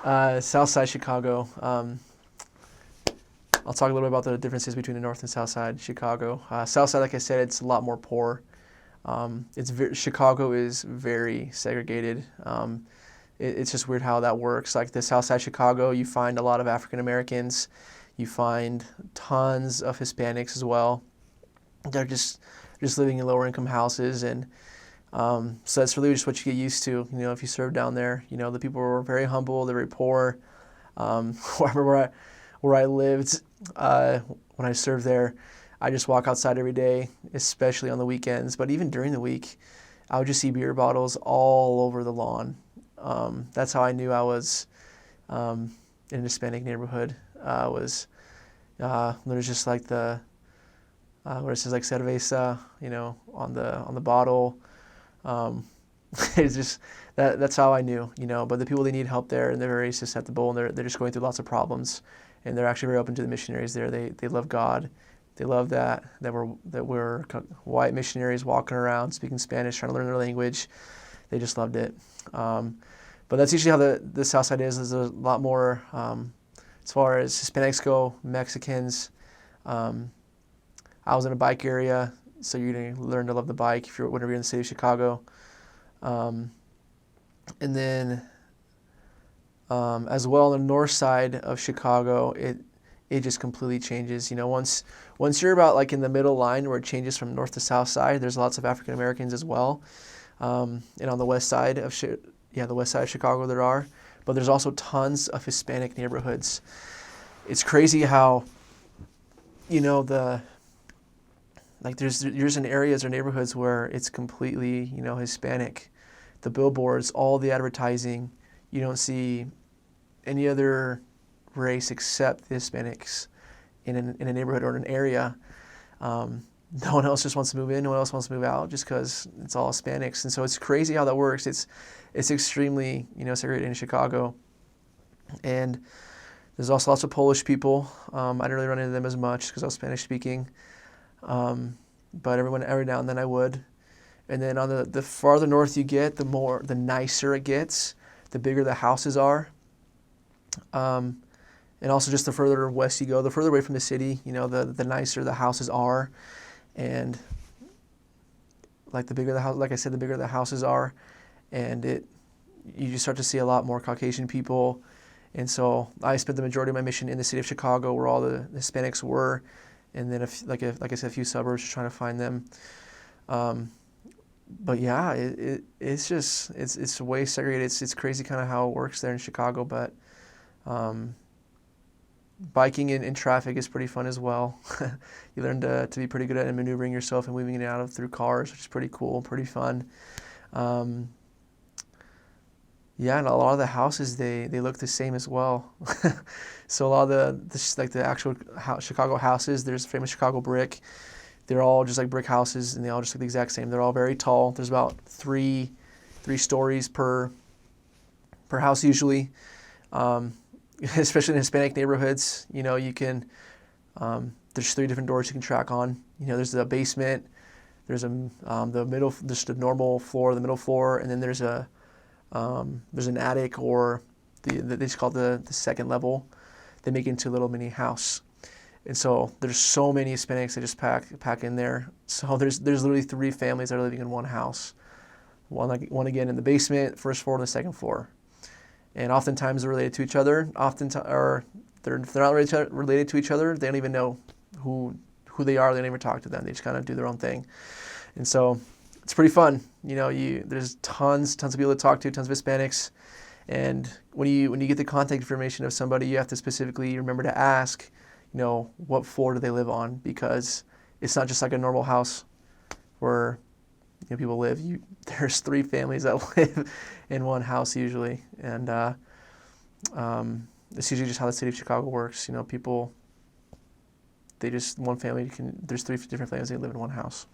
South Side Chicago. I'll talk a little bit about the differences between the North and South Side Chicago. South Side, like I said, it's a lot more poor. Chicago is very segregated. It's just weird how that works. Like the South Side Chicago, you find a lot of African Americans. You find tons of Hispanics as well. They're just living in lower income houses, and so that's really just what you get used to. If you serve down there, the people were very humble. They're very poor. Where I lived, when I served there, I just walk outside every day, especially on the weekends. But even during the week, I would just see beer bottles all over the lawn. That's how I knew I was in a Hispanic neighborhood. There's just like the where it says like cerveza, on the bottle. It's just that's how I knew. But the people, they need help there, and they're very susceptible, and they're just going through lots of problems, and they're actually very open to the missionaries there. They love God. They love that we're white missionaries walking around speaking Spanish, trying to learn their language. They just loved it. But that's usually how the South Side is. There's a lot more as far as Hispanics go, Mexicans. I was in a bike area, so you're going to learn to love the bike whenever you're in the city of Chicago. And then as well, on the north side of Chicago, it just completely changes. Once you're about like in the middle line where it changes from north to south side, there's lots of African Americans as well. And on the west side of the west side of Chicago there are, but there's also tons of Hispanic neighborhoods. It's crazy how there's in areas or neighborhoods where it's completely Hispanic. The billboards, all the advertising, you don't see any other race except the Hispanics in a neighborhood or an area. No one else just wants to move in. No one else wants to move out just because it's all Hispanics. And so it's crazy how that works. It's extremely segregated in Chicago. And there's also lots of Polish people. I didn't really run into them as much because I was Spanish speaking. But every now and then I would. And then on the farther north you get, the nicer it gets, the bigger the houses are. And also just the further west you go, the further away from the city, the nicer the houses are. And like the bigger the house, like I said, the bigger the houses are, and you just start to see a lot more Caucasian people. And so I spent the majority of my mission in the city of Chicago, where all the Hispanics were, and then like I said, a few suburbs, trying to find them. But yeah, it's way segregated. It's crazy kind of how it works there in Chicago. But biking in traffic is pretty fun as well. You learn to be pretty good at maneuvering yourself and weaving in and out through cars, which is pretty cool, pretty fun. Yeah, and a lot of the houses, they look the same as well. So a lot of the actual Chicago houses, there's famous Chicago brick. They're all just like brick houses, and they all just look the exact same. They're all very tall. There's about three stories per house usually. Especially in Hispanic neighborhoods, you can, there's 3 different doors you can track on. There's the basement, there's the middle, just the normal floor, the middle floor, and then there's an attic, or they just call it the second level. They make it into a little mini house. And so there's so many Hispanics that just pack in there. So there's literally 3 families that are living in one house. One again in the basement, first floor, and the second floor. And oftentimes they're related to each other. Or if they're not related to each other, they don't even know who they are. They don't even talk to them. They just kind of do their own thing. And so it's pretty fun. There's tons of people to talk to, tons of Hispanics. And when you get the contact information of somebody, you have to specifically remember to ask, what floor do they live on? Because it's not just like a normal house where people live. There's 3 families that live in one house usually, and it's usually just how the city of Chicago works. People, there's 3 different families that live in one house.